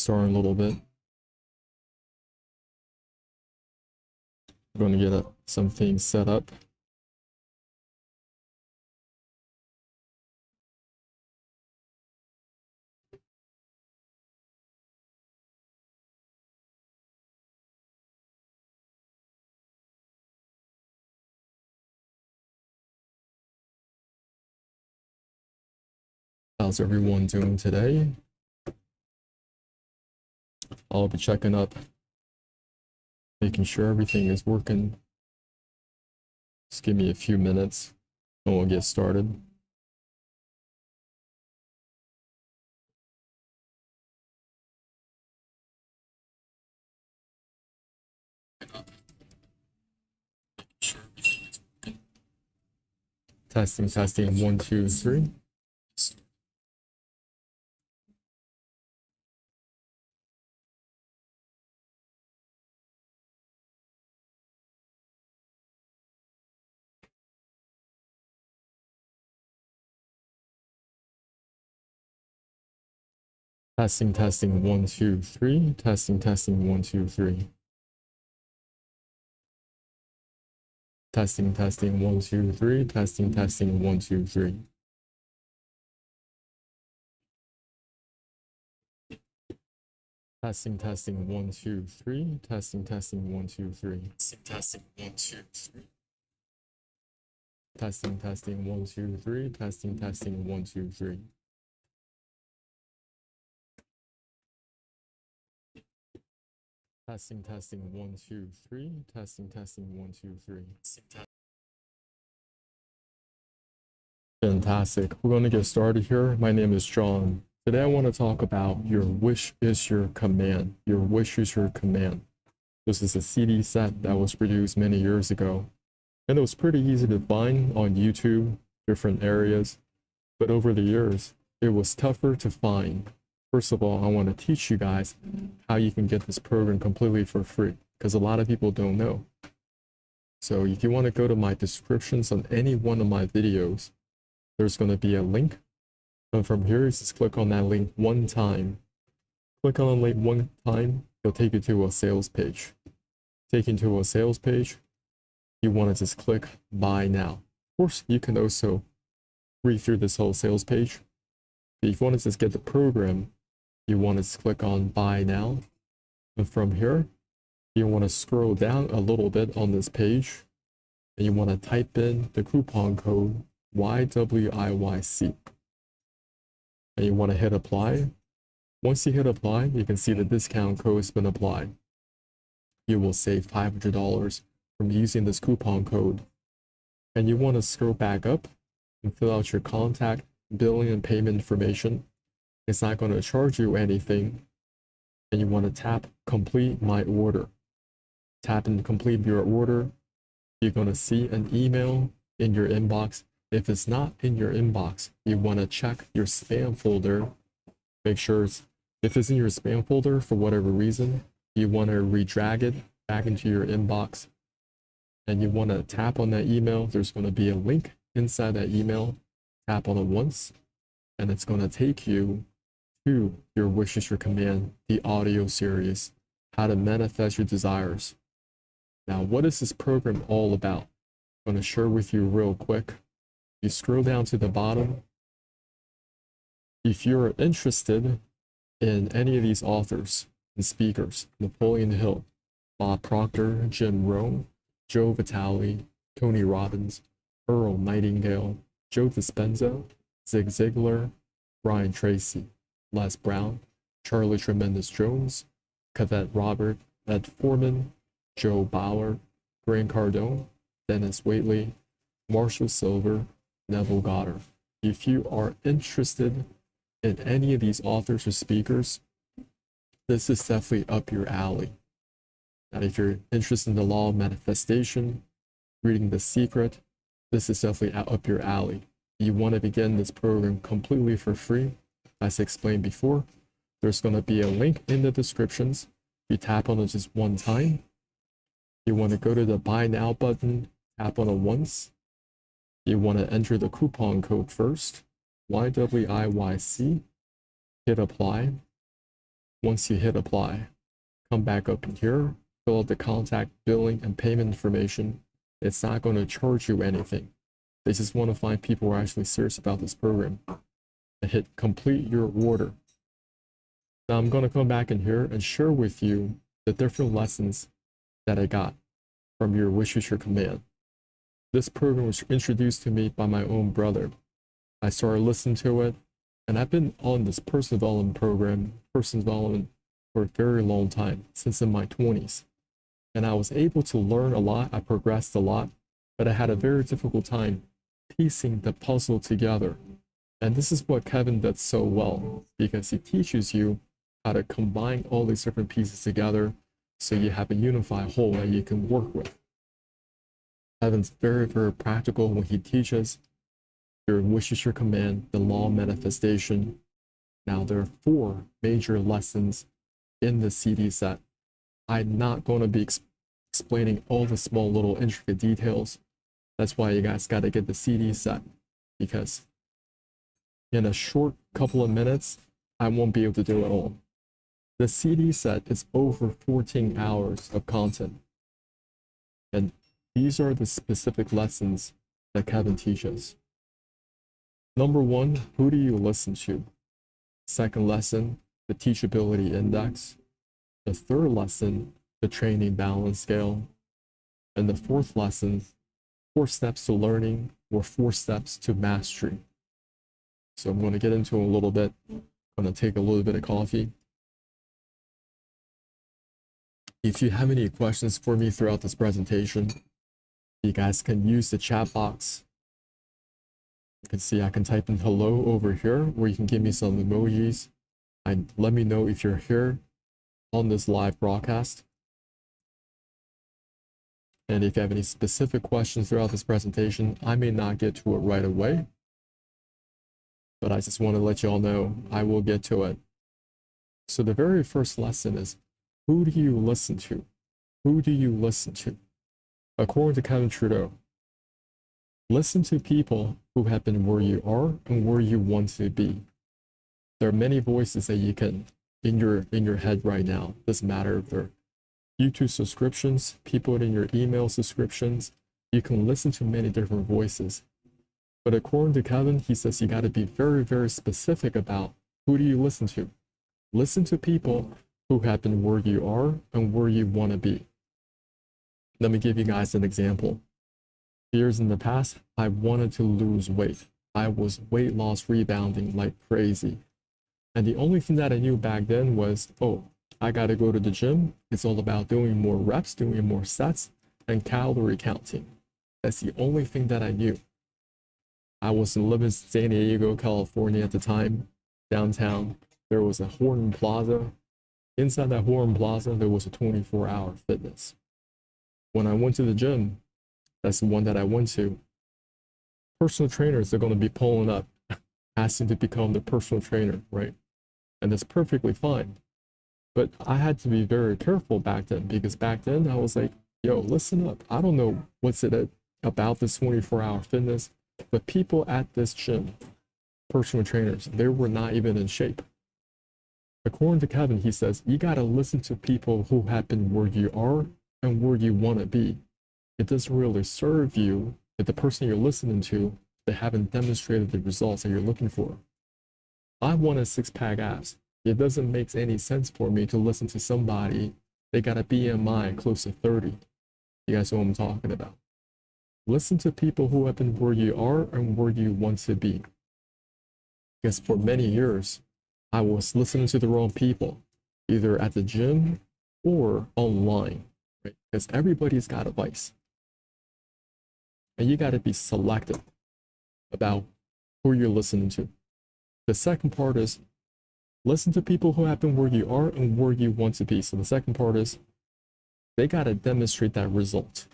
start in a little bit. We're going to get some things set up. How's everyone doing today? I'll be checking up, making sure everything is working. Just give me a few minutes and we'll get started. Testing, testing, 1, 2, 3. Testing, testing, 1, 2, 3. Testing, testing, 1, 2, 3. Testing, testing, 1, 2, 3. Testing, testing, 1, 2, 3. Testing, testing, 1, 2, 3. Testing, testing, 1, 2, 3. Testing, testing, 1, 2, 3. Testing, testing, 1, 2, 3. Testing, testing, 1, 2, 3. Testing, testing, 1, 2, 3. Testing, testing, 1, 2, 3. Fantastic. We're going to get started here. My name is John. Today I want to talk about your wish is your command. Your wish is your command. This is a CD set that was produced many years ago. And it was pretty easy to find on YouTube, different areas. But over the years, it was tougher to find. First of all, I want to teach you guys how you can get this program completely for free, because a lot of people don't know. So if you want to go to my descriptions on any one of my videos, there's going to be a link. And from here, you just click on that link one time. Click on the link one time, it'll take you to a sales page. Taking to a sales page, you want to just click buy now. Of course, you can also read through this whole sales page. But if you want to just get the program, you want to just click on buy now. And from here, you want to scroll down a little bit on this page. And you want to type in the coupon code YWIYC. And you want to hit apply. Once you hit apply, you can see the discount code has been applied. You will save $500 from using this coupon code. And you want to scroll back up and fill out your contact, billing, and payment information. It's not going to charge you anything. And you want to tap complete my order. Tap and complete your order. You're going to see an email in your inbox. If it's not in your inbox, you want to check your spam folder. Make sure if it's in your spam folder for whatever reason, you want to re-drag it back into your inbox. And you want to tap on that email. There's going to be a link inside that email. Tap on it once, and it's going to take you to your Wish is Your Command, the audio series, how to manifest your desires. Now, what is this program all about? I'm going to share with you real quick. You scroll down to the bottom. If you're interested in any of these authors and speakers, Napoleon Hill, Bob Proctor, Jim Rohn, Joe Vitale, Tony Robbins, Earl Nightingale, Joe Dispenza, Zig Ziglar, Brian Tracy, Les Brown, Charlie Tremendous Jones, Cadet Robert, Ed Foreman, Joe Bauer, Grant Cardone, Dennis Waitley, Marshall Silver, Neville Goddard. If you are interested in any of these authors or speakers, this is definitely up your alley. And if you're interested in the law of manifestation, reading The Secret, this is definitely up your alley. You want to begin this program completely for free. As I explained before, there's going to be a link in the descriptions. You tap on it just one time. You want to go to the buy now button, tap on it once. You want to enter the coupon code first, YWIYC, hit apply. Once you hit apply, come back up in here, fill out the contact, billing, and payment information. It's not going to charge you anything. They just want to find people who are actually serious about this program. And hit complete your order. Now I'm going to come back in here and share with you the different lessons that I got from your Wish Is Your Command. This program was introduced to me by my own brother. I started listening to it, and I've been on this personal development for a very long time, since in my 20s. And I was able to learn a lot, I progressed a lot, but I had a very difficult time piecing the puzzle together. And this is what Kevin does so well, because he teaches you how to combine all these different pieces together so you have a unified whole that you can work with. Kevin's very, very practical when he teaches your Wish Is Your Command, the law of manifestation. Now, there are 4 major lessons in the CD set. I'm not going to be explaining all the small little intricate details. That's why you guys got to get the CD set, because in a short couple of minutes, I won't be able to do it all. The CD set is over 14 hours of content. And these are the specific lessons that Kevin teaches. Number 1, who do you listen to? Second lesson, the teachability index. The third lesson, the training balance scale. And the fourth lesson, 4 steps to learning, or 4 steps to mastery. So I'm going to get into it a little bit. I'm going to take a little bit of coffee. If you have any questions for me throughout this presentation, you guys can use the chat box. You can see I can type in hello over here, or you can give me some emojis and let me know if you're here on this live broadcast. And if you have any specific questions throughout this presentation, I may not get to it right away, but I just want to let you all know I will get to it. So the very first lesson is, who do you listen to? Who do you listen to? According to Kevin Trudeau, listen to people who have been where you are and where you want to be. There are many voices that you can in your head right now. Doesn't matter if they're YouTube subscriptions, people in your email subscriptions. You can listen to many different voices. But according to Kevin, he says you got to be very, very specific about who do you listen to. Listen to people who have been where you are and where you want to be. Let me give you guys an example. Years in the past, I wanted to lose weight. I was weight loss rebounding like crazy. And the only thing that I knew back then was, oh, I got to go to the gym. It's all about doing more reps, doing more sets, and calorie counting. That's the only thing that I knew. I was living in San Diego, California at the time, downtown. There was a Horton Plaza. Inside that Horton Plaza, there was a 24-hour fitness. When I went to the gym, that's the one that I went to, personal trainers are going to be pulling up, asking to become the personal trainer, right? And that's perfectly fine. But I had to be very careful back then, because back then I was like, yo, listen up. I don't know what's it about this 24-hour fitness, but people at this gym, personal trainers, they were not even in shape. According to Kevin, he says, you got to listen to people who have been where you are and where you want to be. It doesn't really serve you if the person you're listening to, they haven't demonstrated the results that you're looking for. I want a 6-pack abs. It doesn't make any sense for me to listen to somebody, they got a BMI close to 30. You guys know what I'm talking about. Listen to people who have been where you are and where you want to be. Because for many years, I was listening to the wrong people, either at the gym or online, right? Because everybody's got a vice. And you got to be selective about who you're listening to. The second part is listen to people who have been where you are and where you want to be. So the second part is they got to demonstrate that result.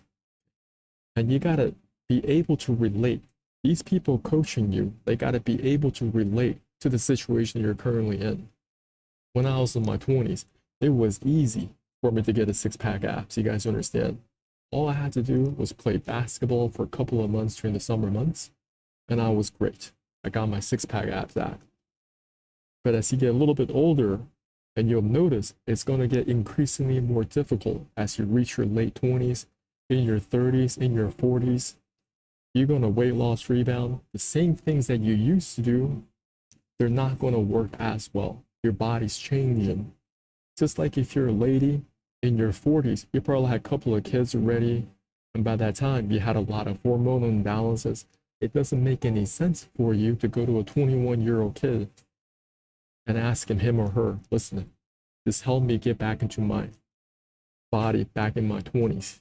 And you got to be able to relate. These people coaching you, they got to be able to relate to the situation you're currently in. When I was in my 20s, it was easy for me to get a 6-pack abs. You guys understand? All I had to do was play basketball for a couple of months during the summer months, and I was great. I got my 6-pack abs back. But as you get a little bit older, And you'll notice it's going to get increasingly more difficult as you reach your late 20s, in your 30s, in your 40s. You're going to weight loss rebound. The same things that you used to do, they're not going to work as well. Your body's changing. Just like if you're a lady in your 40s, you probably had a couple of kids already, and by that time you had a lot of hormonal imbalances. It doesn't make any sense for you to go to a 21-year-old kid and ask him or her, listen, just help me get back into my body back in my 20s.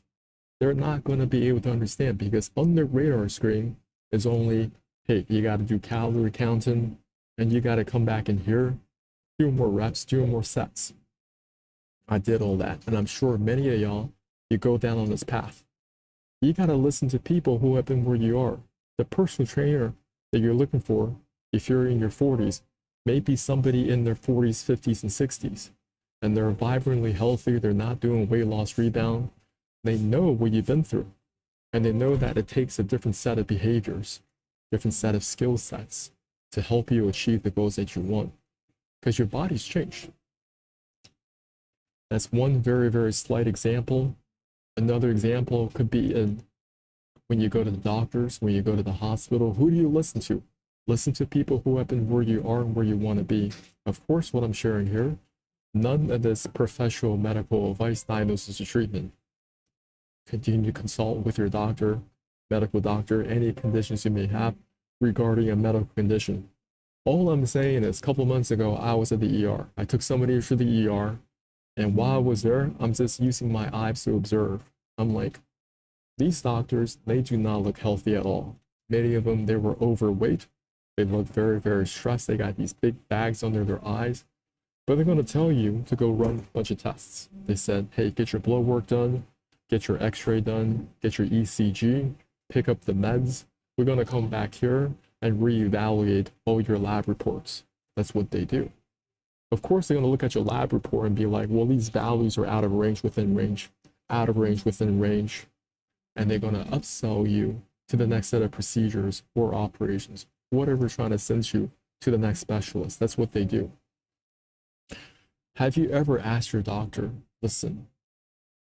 They're not going to be able to understand, because on the radar screen is only, hey, you got to do calorie counting and you got to come back in here, do more reps, do more sets. I did all that, and I'm sure many of y'all, you go down on this path. You got to listen to people who have been where you are. The personal trainer that you're looking for, if you're in your 40s, may be somebody in their 40s, 50s, and 60s, and they're vibrantly healthy. They're not doing weight loss rebound. They know what you've been through, and they know that it takes a different set of behaviors, different set of skill sets to help you achieve the goals that you want, because your body's changed. That's one very, very slight example. Another example could be in when you go to the doctors, when you go to the hospital. Who do you listen to? Listen to people who have been where you are and where you want to be. Of course, what I'm sharing here, none of this professional medical advice, diagnosis, or treatment. Continue to consult with your doctor, medical doctor, any conditions you may have regarding a medical condition. All I'm saying is, a couple months ago, I was at the ER. I took somebody to the ER, and while I was there, I'm just using my eyes to observe. I'm like, these doctors, they do not look healthy at all. Many of them, they were overweight. They look very, very stressed. They got these big bags under their eyes, but they're going to tell you to go run a bunch of tests. They said, hey, get your blood work done, get your x-ray done, get your ECG, pick up the meds. We're going to come back here and reevaluate all your lab reports. That's what they do. Of course, they're going to look at your lab report and be like, well, these values are out of range, within range, out of range, within range. And they're going to upsell you to the next set of procedures or operations, whatever trying to send you to the next specialist. That's what they do. Have you ever asked your doctor, listen,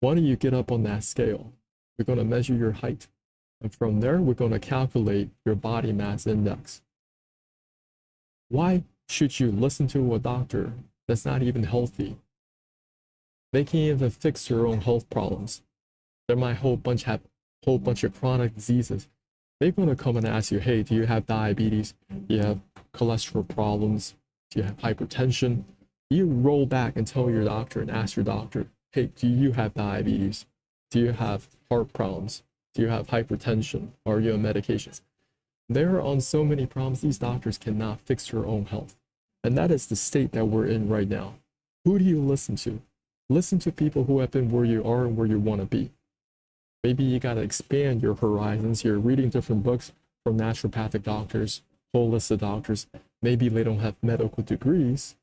why don't you get up on that scale? We're going to measure your height. And from there, we're going to calculate your body mass index. Why should you listen to a doctor that's not even healthy? They can't even fix your own health problems. There might have a whole bunch of chronic diseases. They're going to come and ask you, hey, do you have diabetes? Do you have cholesterol problems? Do you have hypertension? You roll back and tell your doctor and ask your doctor, hey, do you have diabetes? Do you have heart problems? Do you have hypertension? Are you on medications? They're on so many problems, these doctors cannot fix your own health. And that is the state that we're in right now. Who do you listen to? Listen to people who have been where you are and where you want to be. Maybe you got to expand your horizons. You're reading different books from naturopathic doctors, holistic doctors. Maybe they don't have medical degrees,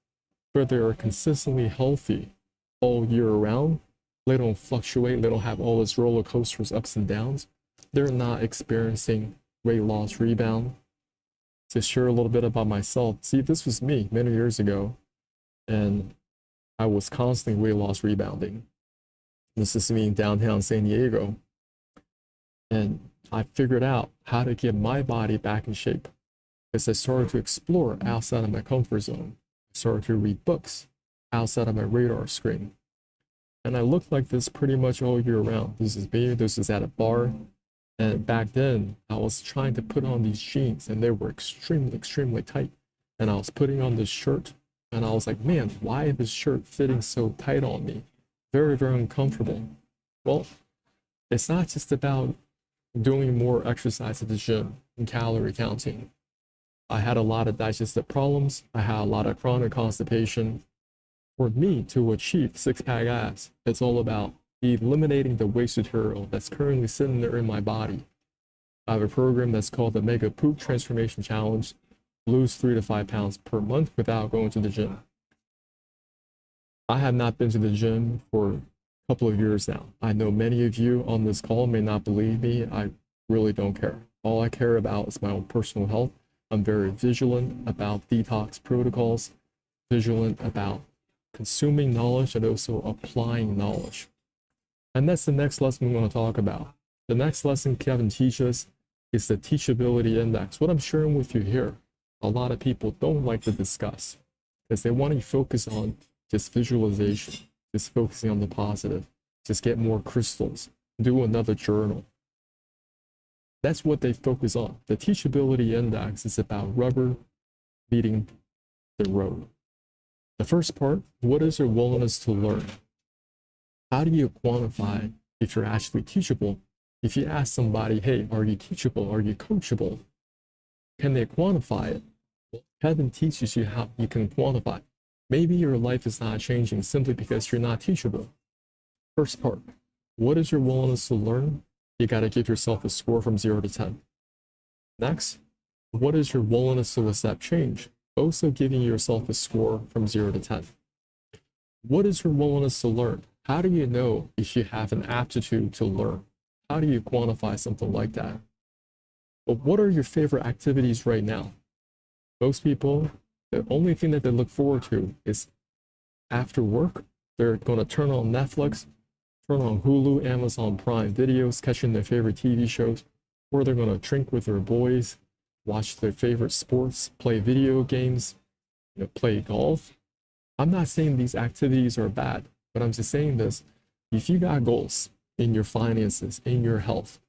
but they are consistently healthy all year round. They don't fluctuate. They don't have all those roller coasters, ups and downs. They're not experiencing weight loss rebound. To share a little bit about myself, see, this was me many years ago, and I was constantly weight loss rebounding. This is me in downtown San Diego. And I figured out how to get my body back in shape because I started to explore outside of my comfort zone. I started to read books outside of my radar screen. And I looked like this pretty much all year round. This is me, this is at a bar. And back then, I was trying to put on these jeans and they were extremely, extremely tight. And I was putting on this shirt and I was like, man, why is this shirt fitting so tight on me? Very, very uncomfortable. Well, it's not just about doing more exercise at the gym and calorie counting. I had a lot of digestive problems. I had a lot of chronic constipation. For me to achieve six-pack abs, it's all about eliminating the waste material that's currently sitting there in my body. I have a program that's called the Mega Poop Transformation Challenge. Lose 3 to 5 pounds per month without going to the gym. I have not been to the gym for a couple of years now. I know many of you on this call may not believe me. I really don't care. All I care about is my own personal health. I'm very vigilant about detox protocols, vigilant about consuming knowledge and also applying knowledge. And that's the next lesson we want to talk about. The next lesson Kevin teaches is the teachability index. What I'm sharing with you here, a lot of people don't like to discuss because they want to focus on just visualization, just focusing on the positive, just get more crystals, do another journal. That's what they focus on. The teachability index is about rubber meeting the road. The first part, what is your willingness to learn? How do you quantify if you're actually teachable? If you ask somebody, hey, are you teachable? Are you coachable? Can they quantify it? Well, Kevin teaches you how you can quantify. Maybe your life is not changing simply because you're not teachable. First part, what is your willingness to learn? You got to give yourself a score from 0 to 10. Next, what is your willingness to accept change? Also giving yourself a score from 0 to 10. What is your willingness to learn? How do you know if you have an aptitude to learn? How do you quantify something like that? But what are your favorite activities right now? Most people, the only thing that they look forward to is after work, they're going to turn on Netflix, turn on Hulu, Amazon Prime videos, catching their favorite TV shows, or they're going to drink with their boys, watch their favorite sports, play video games, play golf. I'm not saying these activities are bad, but I'm just saying this. If you got goals in your finances, in your health,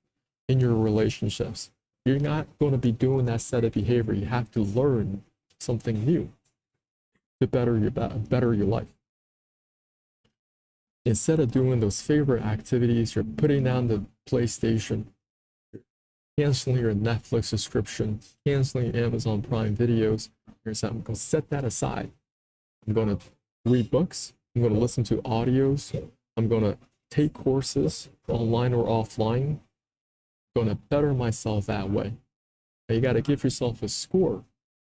in your relationships, you're not going to be doing that set of behavior. You have to learn something new to better your life. Instead of doing those favorite activities, you're putting down the PlayStation, you're canceling your Netflix subscription, canceling Amazon Prime videos. You're saying, I'm going to set that aside. I'm going to read books. I'm going to listen to audios. I'm going to take courses online or offline. I'm going to better myself that way. And you got to give yourself a score.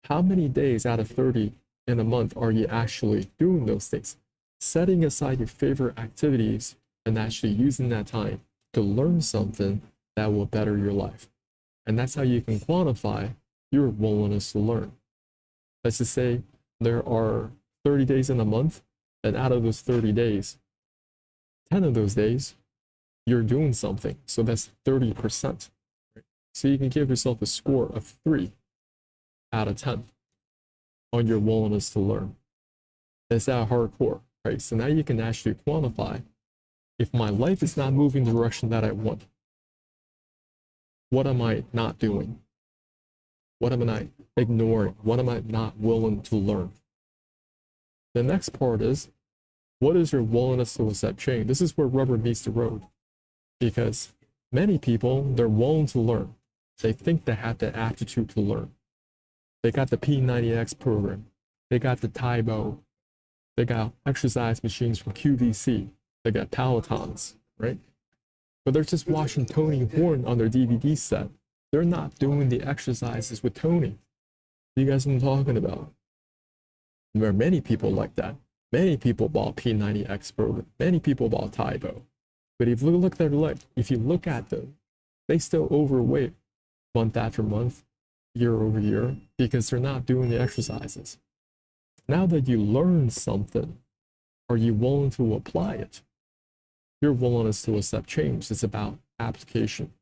How many days out of 30 in a month are you actually doing those things? Setting aside your favorite activities and actually using that time to learn something that will better your life. And that's how you can quantify your willingness to learn. Let's just say there are 30 days in a month, and out of those 30 days, 10 of those days, you're doing something. So that's 30%. Right? So you can give yourself a score of 3 out of 10 on your willingness to learn. It's that hardcore. Right, so now you can actually quantify if my life is not moving the direction that I want. What am I not doing? What am I ignoring? What am I not willing to learn? The next part is, what is your willingness to accept change? This is where rubber meets the road. Because many people, they're willing to learn. They think they have the aptitude to learn. They got the P90X program. They got the Taibo. They got exercise machines from QVC. They got Pelotons, right? But they're just watching Tony Horn on their DVD set. They're not doing the exercises with Tony. You guys know what I'm talking about? There are many people like that. Many people bought P90X program. Many people bought Taibo. But if you look at their life, if you look at them, they still overweight month after month, year over year, because they're not doing the exercises. Now that you learn something, are you willing to apply it? Your willingness to accept change is about application.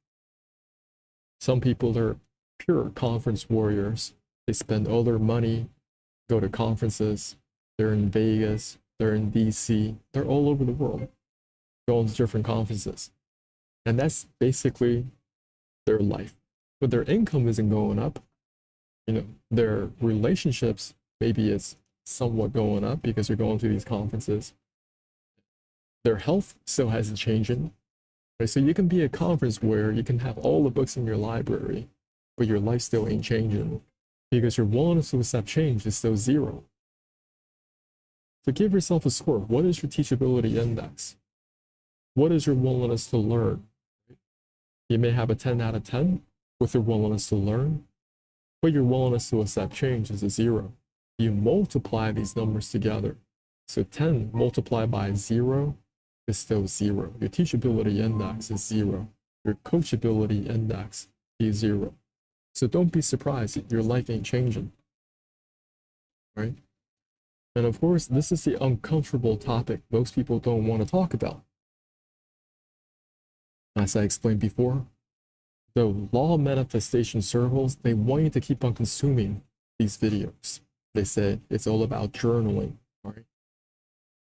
Some people are pure conference warriors. They spend all their money, go to conferences. They're in Vegas, they're in DC, they're all over the world, going to different conferences. And that's basically their life. But their income isn't going up. Their relationships, maybe it's somewhat going up because you're going to these conferences. Their health still hasn't changed. Right? So you can be at a conference where you can have all the books in your library, but your life still ain't changing because your willingness to accept change is still 0. So give yourself a score. What is your teachability index? What is your willingness to learn? You may have a 10 out of 10 with your willingness to learn, but your willingness to accept change is a 0. You multiply these numbers together. So 10 multiplied by 0 is still 0. Your teachability index is 0. Your coachability index is 0. So don't be surprised if your life ain't changing, right? And of course, this is the uncomfortable topic most people don't want to talk about. As I explained before, the law manifestation circles, they want you to keep on consuming these videos. They say it's all about journaling, right?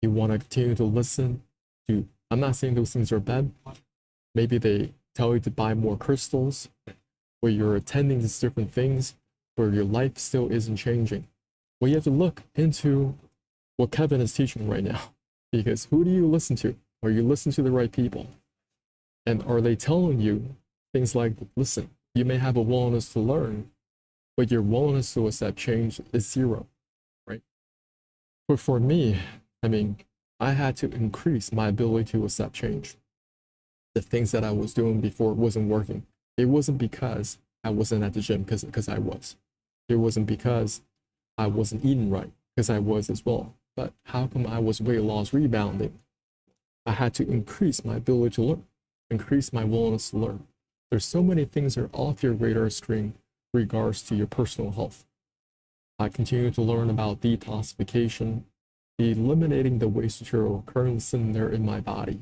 You want to continue to listen to, I'm not saying those things are bad. Maybe they tell you to buy more crystals, where you're attending these different things, where your life still isn't changing. Well, you have to look into what Kevin is teaching right now, because who do you listen to? Are you listening to the right people? And are they telling you things like, listen, you may have a willingness to learn, but your willingness to accept change is zero, right? But for me, I mean, I had to increase my ability to accept change. The things that I was doing before wasn't working. It wasn't because I wasn't at the gym, because I was. It wasn't because I wasn't eating right, because I was as well. But how come I was weight loss rebounding? I had to increase my ability to learn, increase my willingness to learn. There's so many things that are off your radar screen regards to your personal health. I continue to learn about detoxification, eliminating the waste material currently sitting there in my body.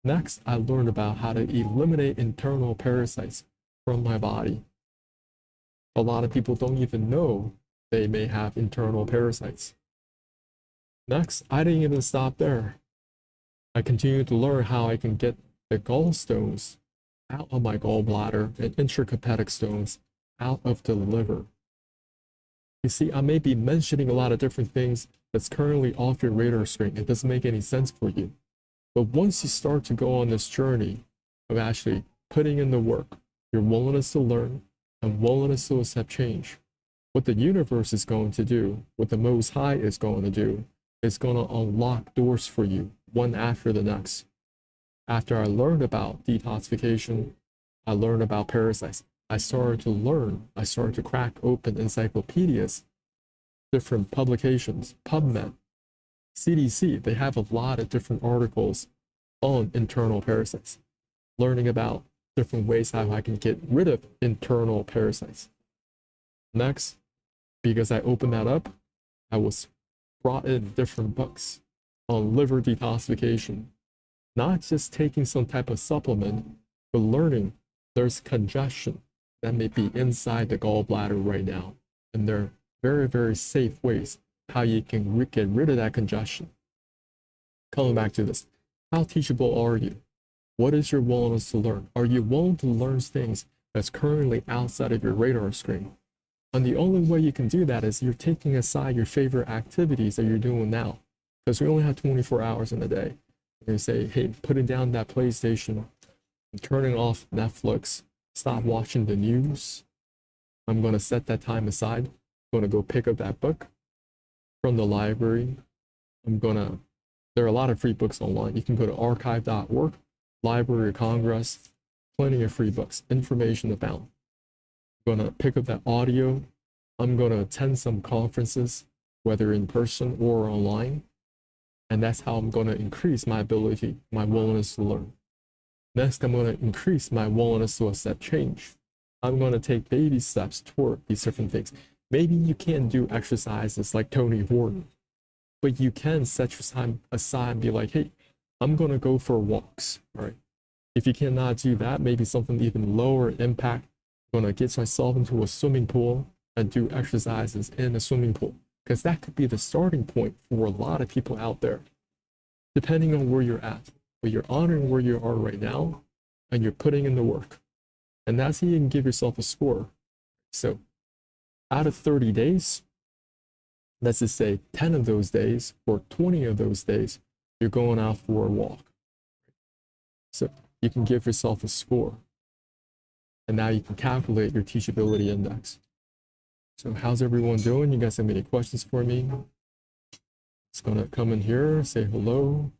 Next, I learned about how to eliminate internal parasites from my body. A lot of people don't even know they may have internal parasites. Next, I didn't even stop there. I continued to learn how I can get the gallstones out of my gallbladder and intrahepatic stones out of the liver. You see, I may be mentioning a lot of different things that's currently off your radar screen. It doesn't make any sense for you. But once you start to go on this journey of actually putting in the work, your willingness to learn and willingness to accept change, what the universe is going to do, what the Most High is going to do, is going to unlock doors for you, one after the next. After I learned about detoxification, I learned about parasites. I started to learn, I started to crack open encyclopedias, different publications, PubMed, CDC. They have a lot of different articles on internal parasites, learning about different ways how I can get rid of internal parasites. Next, because I opened that up, I was brought in different books on liver detoxification, not just taking some type of supplement, but learning there's congestion that may be inside the gallbladder right now. And there are very, very safe ways how you can get rid of that congestion. Coming back to this, how teachable are you? What is your willingness to learn? Are you willing to learn things that's currently outside of your radar screen? And the only way you can do that is you're taking aside your favorite activities that you're doing now, because we only have 24 hours in a day. You say, hey, putting down that PlayStation, I'm turning off Netflix, stop watching the news. I'm going to set that time aside. I'm going to go pick up that book from the library. There are a lot of free books online. You can go to archive.org, Library of Congress, plenty of free books, information abound. I'm going to pick up that audio. I'm going to attend some conferences, whether in person or online. And that's how I'm going to increase my ability, my willingness to learn. Next, I'm going to increase my willingness to accept change. I'm going to take baby steps toward these different things. Maybe you can't do exercises like Tony Horton, but you can set your time aside and be like, hey, I'm going to go for walks, right? If you cannot do that, maybe something even lower impact. I'm going to get myself into a swimming pool and do exercises in a swimming pool, because that could be the starting point for a lot of people out there, depending on where you're at. But you're honoring where you are right now, and you're putting in the work. And that's how you can give yourself a score. So out of 30 days, let's just say 10 of those days or 20 of those days, you're going out for a walk. So you can give yourself a score. And now you can calculate your teachability index. So how's everyone doing? You guys have any questions for me? It's gonna come in here, say hello.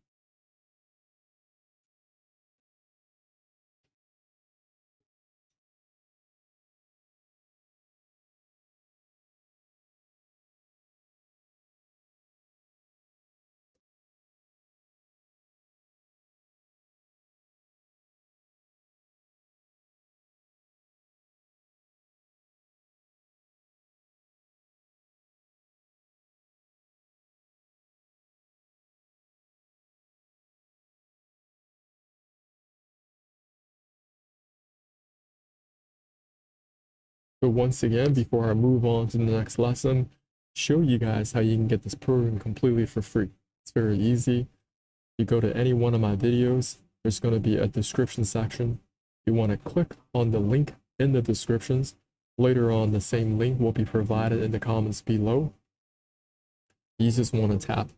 But once again, before I move on to the next lesson, show you guys how you can get this program completely for free. It's very easy. You go to any one of my videos, there's going to be a description section. You want to click on the link in the descriptions. Later on, the same link will be provided in the comments below. You just want to tap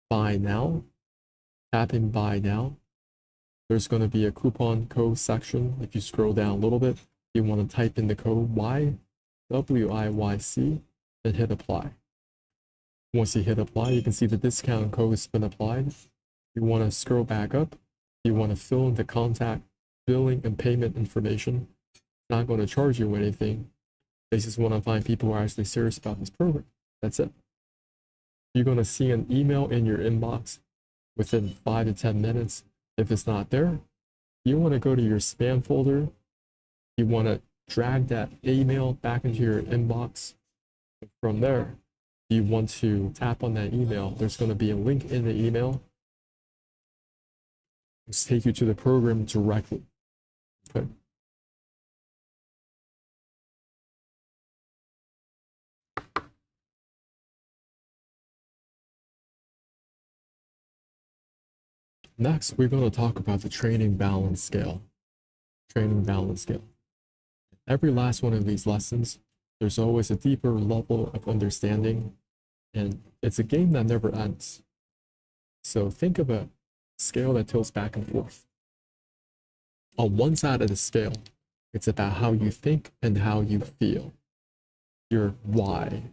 buy now. Tapping buy now. There's going to be a coupon code section. If you scroll down a little bit, you want to type in the code YWIYC and hit apply. Once you hit apply, you can see the discount code has been applied. You want to scroll back up. You want to fill in the contact, billing, and payment information. It's not going to charge you anything. They just want to find people who are actually serious about this program. That's it. You're going to see an email in your inbox within 5 to 10 minutes. If it's not there, you want to go to your spam folder. You want to drag that email back into your inbox. From there, you want to tap on that email. There's going to be a link in the email. It's take you to the program directly. Okay. Next, we're going to talk about the training balance scale. Training balance scale. Every last one of these lessons, there's always a deeper level of understanding, and it's a game that never ends. So think of a scale that tilts back and forth. On one side of the scale, it's about how you think and how you feel. Your why,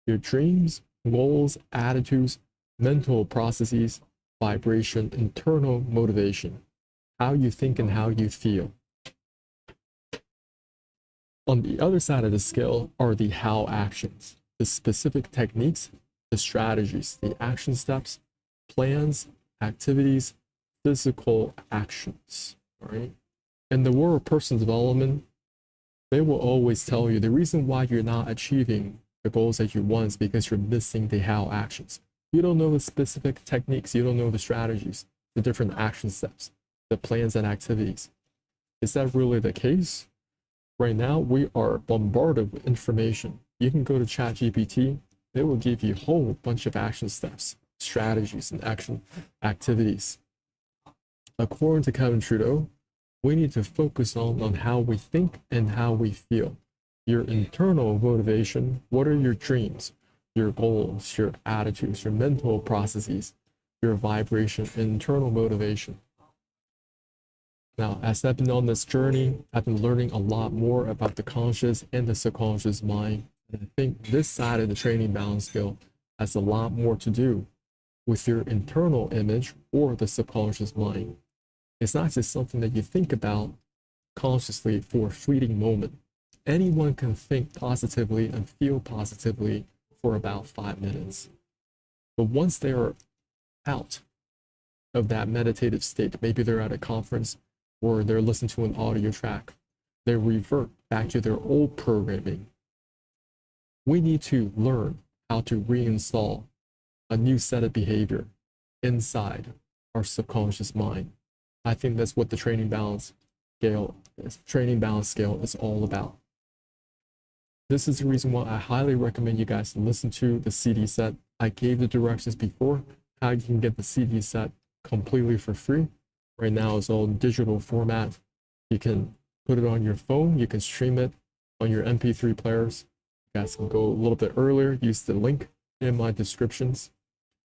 your dreams, goals, attitudes, mental processes, vibration, internal motivation, how you think and how you feel. On the other side of the scale are the how actions, the specific techniques, the strategies, the action steps, plans, activities, physical actions. All right. In the world of personal development, they will always tell you the reason why you're not achieving the goals that you want is because you're missing the how actions. You don't know the specific techniques, you don't know the strategies, the different action steps, the plans and activities. Is that really the case? Right now, we are bombarded with information. You can go to ChatGPT, it will give you a whole bunch of action steps, strategies, and action activities. According to Kevin Trudeau, we need to focus on how we think and how we feel. Your internal motivation, what are your dreams, your goals, your attitudes, your mental processes, your vibration, internal motivation. Now, as I've been on this journey, I've been learning a lot more about the conscious and the subconscious mind. And I think this side of the training balance skill has a lot more to do with your internal image or the subconscious mind. It's not just something that you think about consciously for a fleeting moment. Anyone can think positively and feel positively for about 5 minutes. But once they are out of that meditative state, maybe they're at a conference or they're listening to an audio track, they revert back to their old programming. We need to learn how to reinstall a new set of behavior inside our subconscious mind. I think that's what the training balance scale is all about. This is the reason why I highly recommend you guys to listen to the CD set. I gave the directions before how you can get the CD set completely for free. Right now it's all in digital format. You can put it on your phone, you can stream it on your MP3 players. You guys can go a little bit earlier, use the link in my descriptions.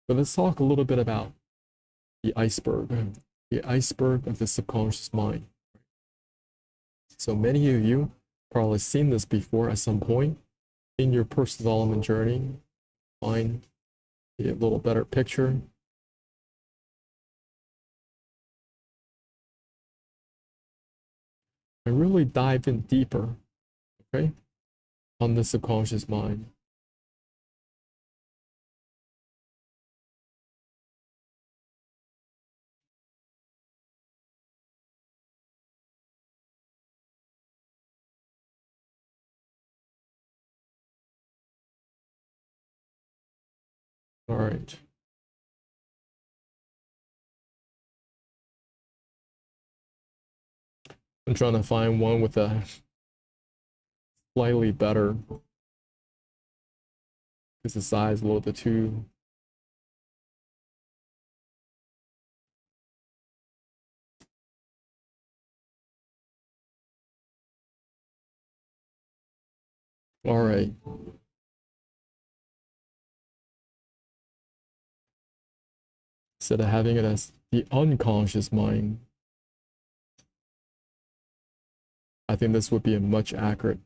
But let's talk a little bit about the iceberg of the subconscious mind. So many of you probably seen this before at some point in your personal development journey. Find a little better picture. And really dive in deeper, okay, on the subconscious mind. All right. I'm trying to find one with a slightly better because the size a little bit too. All right. Instead of having it as the unconscious mind, I think this would be a much accurate.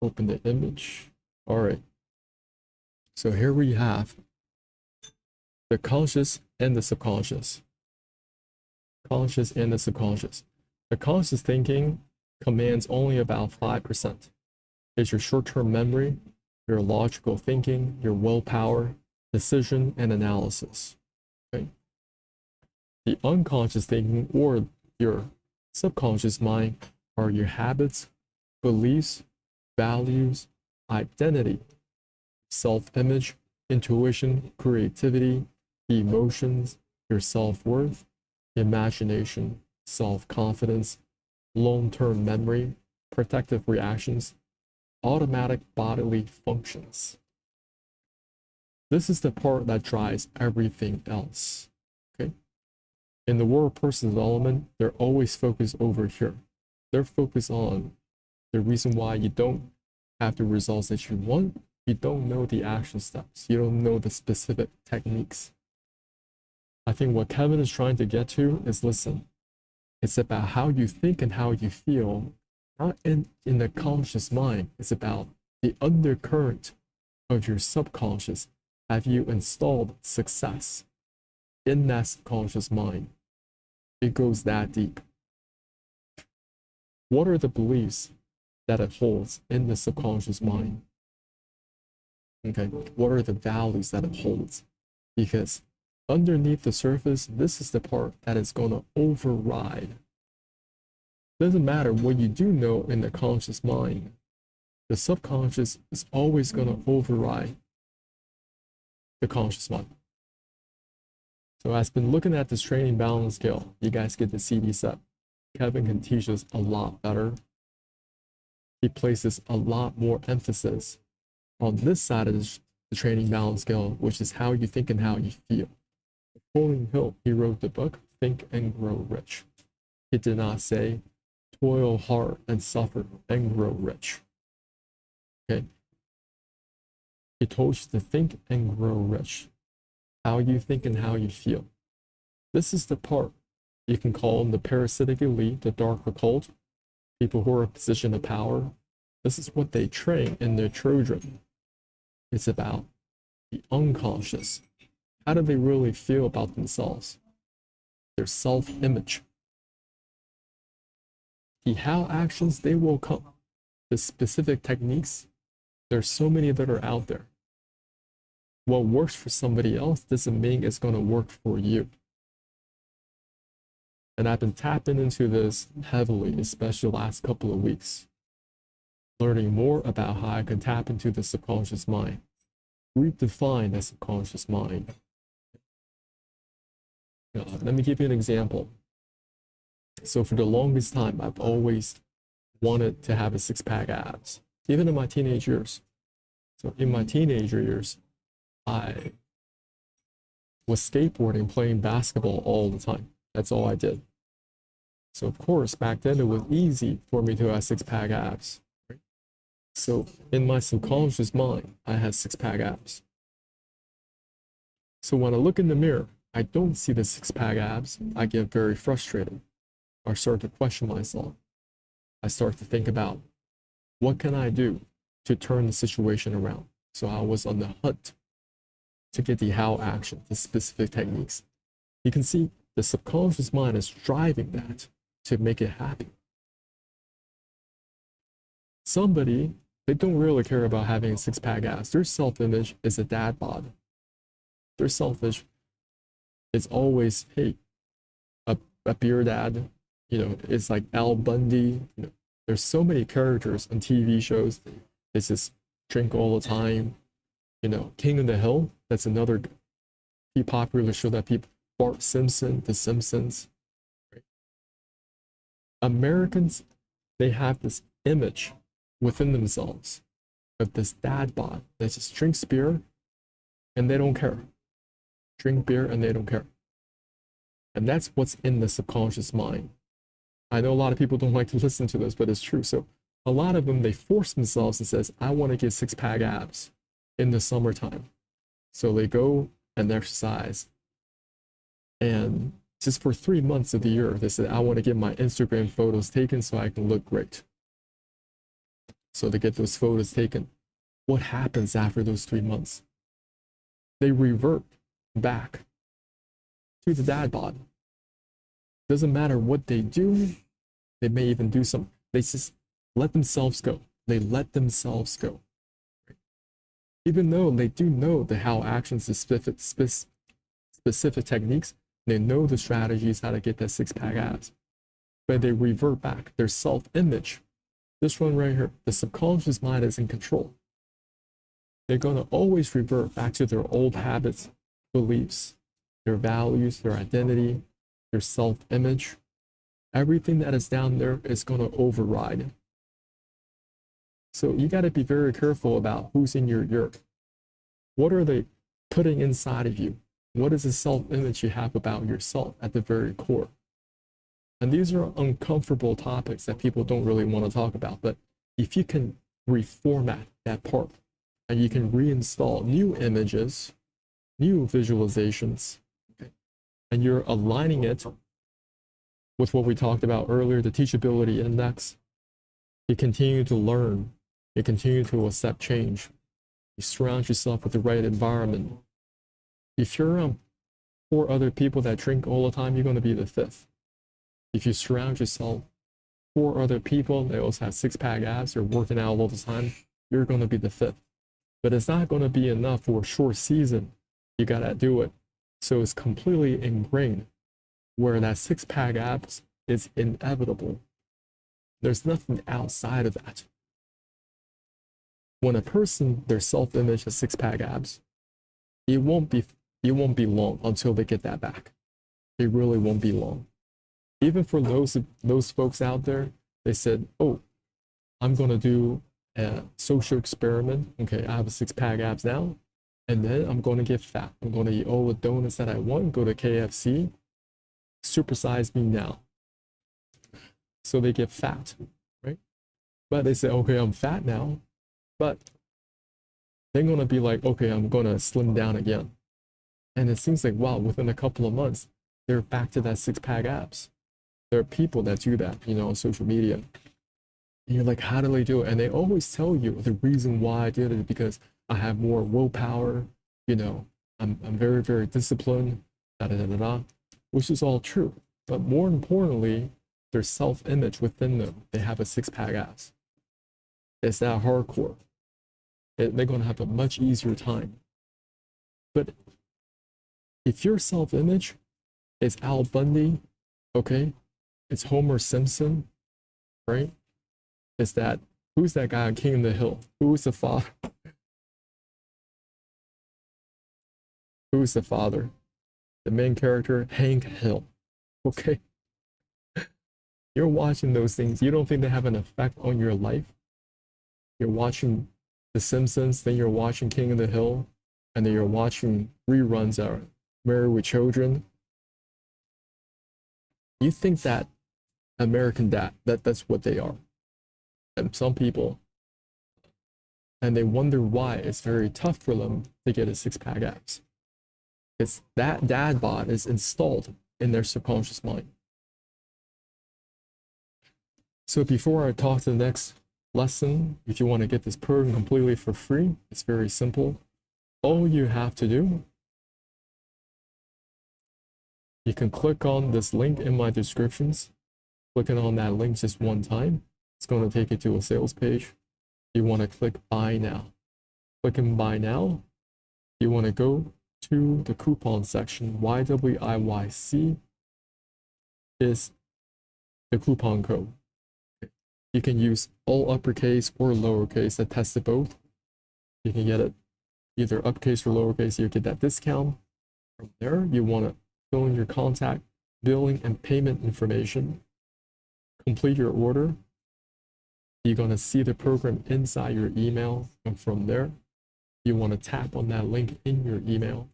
Open the image. All right. So here we have the conscious and the subconscious. Conscious and the subconscious. The conscious thinking commands only about 5%. It's your short-term memory, your logical thinking, your willpower, decision, and analysis. Okay? The unconscious thinking or your subconscious mind are your habits, beliefs, values, identity, self-image, intuition, creativity, emotions, your self-worth, imagination, self-confidence, long-term memory, protective reactions, automatic bodily functions. This is the part that drives everything else. Okay? In the world of personal development, they're always focused over here. They're focused on the reason why you don't have the results that you want. You don't know the action steps. You don't know the specific techniques. I think what Kevin is trying to get to is, listen, it's about how you think and how you feel, not in the conscious mind. It's about the undercurrent of your subconscious. Have you installed success in that subconscious mind? It goes that deep. What are the beliefs that it holds in the subconscious mind? Okay, what are the values that it holds? Because underneath the surface, this is the part that is going to override. Doesn't matter what you do know in the conscious mind, the subconscious is always going to override the conscious mind. So I've been looking at this training balance scale. You guys get the CD set. Kevin can teach us a lot better. He places a lot more emphasis on this side of the training balance scale, which is how you think and how you feel. Napoleon Hill, he wrote the book, Think and Grow Rich. He did not say, toil hard and suffer and grow rich. Okay? He told you to think and grow rich. How you think and how you feel. This is the part. You can call them the parasitic elite, the dark occult, people who are in a position of power. This is what they train in their children. It's about the unconscious. How do they really feel about themselves? Their self-image. The how actions, they will come. The specific techniques, there's so many that are out there. What works for somebody else doesn't mean it's going to work for you. And I've been tapping into this heavily, especially the last couple of weeks. Learning more about how I can tap into the subconscious mind. Redefine the subconscious mind. Let me give you an example. So for the longest time, I've always wanted to have a six-pack abs, even in my teenage years. So in my teenager years, I was skateboarding, playing basketball all the time. That's all I did. So of course, back then it was easy for me to have six-pack abs. Right? So in my subconscious mind, I had six-pack abs. So when I look in the mirror, I don't see the six-pack abs. I get very frustrated. I start to question myself. I start to think about, what can I do to turn the situation around? So I was on the hunt to get the how action, the specific techniques. You can see the subconscious mind is driving that to make it happen. Somebody, they don't really care about having a six-pack abs. Their self-image is a dad bod. Their self-image is always, hey, a beer dad, it's like Al Bundy. There's so many characters on TV shows. It's just drink all the time. King of the Hill, that's another popular show that people, Bart Simpson, The Simpsons. Right? Americans, they have this image within themselves of this dad bod that just drinks beer and they don't care. Drink beer and they don't care. And that's what's in the subconscious mind. I know a lot of people don't like to listen to this, but it's true. So a lot of them, they force themselves and says, I want to get six-pack abs in the summertime. So they go and exercise. And just for 3 months of the year, they said, I want to get my Instagram photos taken so I can look great. So they get those photos taken. What happens after those 3 months? They revert back to the dad bod. Doesn't matter what they do. They may even do some, they just let themselves go. They let themselves go. Even though they do know the how actions, the specific techniques, they know the strategies how to get that six-pack abs, but they revert back. Their self-image, this one right here, the subconscious mind is in control. They're going to always revert back to their old habits, beliefs, their values, their identity, their self-image. Everything that is down there is going to override. So you got to be very careful about who's in your ear. What are they putting inside of you? What is the self-image you have about yourself at the very core? And these are uncomfortable topics that people don't really want to talk about. But if you can reformat that part and you can reinstall new images, new visualizations, okay, and you're aligning it with what we talked about earlier, the teachability index, you continue to learn, you continue to accept change, you surround yourself with the right environment. If you're around 4 other people that drink all the time, you're going to be the 5th. If you surround yourself 4 other people that also have six-pack abs, you're working out all the time, you're going to be the 5th. But it's not going to be enough for a short season. You got to do it. So it's completely ingrained where that six-pack abs is inevitable. There's nothing outside of that. When a person, their self-image is six-pack abs, it won't be long until they get that back. It really won't be long. Even for those folks out there, they said, oh, I'm going to do a social experiment. Okay, I have a six-pack abs now, and then I'm going to get fat. I'm going to eat all the donuts that I want, go to KFC, supersize me now. So they get fat, right? But they say, okay, I'm fat now, but they're going to be like, okay, I'm going to slim down again. And it seems like, wow, within a couple of months, they're back to that six-pack abs. There are people that do that, you know, on social media. And you're like, how do they do it? And they always tell you the reason why I did it because I have more willpower, you know, I'm very, very disciplined, da da da da da, which is all true. But more importantly, their self-image within them, they have a six-pack abs. It's that hardcore. They're going to have a much easier time. But if your self-image is Al Bundy, okay, it's Homer Simpson, right? It's that, who's that guy on King of the Hill? Who's the father? Who's the father? The main character, Hank Hill, okay? You're watching those things, you don't think they have an effect on your life? You're watching The Simpsons, then you're watching King of the Hill, and then you're watching reruns of Married with Children. You think that American Dad, that's what they are. And some people, and they wonder why it's very tough for them to get a six-pack abs. It's that dad bod is installed in their subconscious mind. So before I talk to the next lesson, if you want to get this program completely for free, it's very simple. All you have to do, you can click on this link in my descriptions. Clicking on that link just one time, it's going to take you to a sales page. You want to click buy now. Clicking buy now, you want to go to the coupon section. YWIYC is the coupon code. You can use all uppercase or lowercase. I tested both. You can get it either uppercase or lowercase. You get that discount. From there, you want to fill in your contact, billing, and payment information, complete your order. You're going to see the program inside your email, and from there, you want to tap on that link in your email,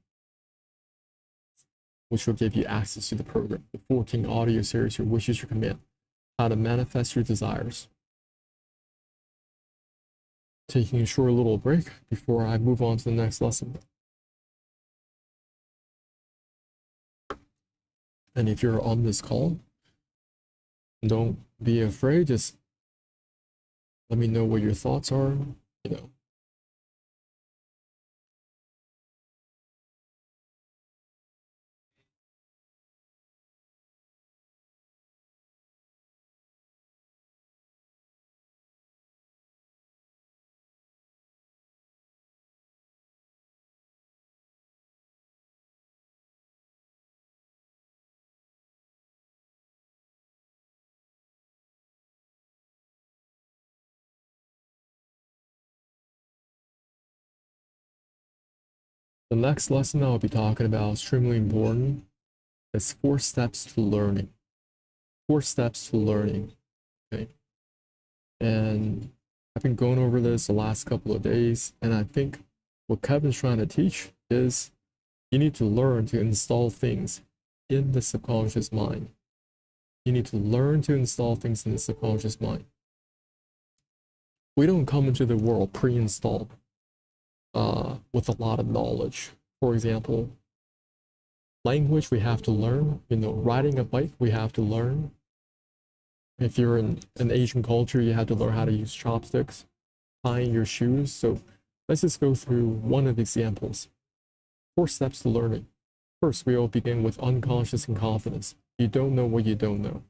which will give you access to the program. The 14 audio series, Your Wish is Your Command, how to manifest your desires. Taking a short little break before I move on to the next lesson. And if you're on this call, don't be afraid, just let me know what your thoughts are, you know. The next lesson I'll be talking about, extremely important, is 4 steps to learning. 4 steps to learning. Okay. And I've been going over this the last couple of days, and I think what Kevin's trying to teach is you need to learn to install things in the subconscious mind. You need to learn to install things in the subconscious mind. We don't come into the world pre-installed with a lot of knowledge. For example, language we have to learn. You know, riding a bike we have to learn. If you're in an Asian culture, you have to learn how to use chopsticks, tying your shoes. So let's just go through one of the examples. 4 steps to learning. First, we all begin with unconscious incompetence. You don't know what you don't know.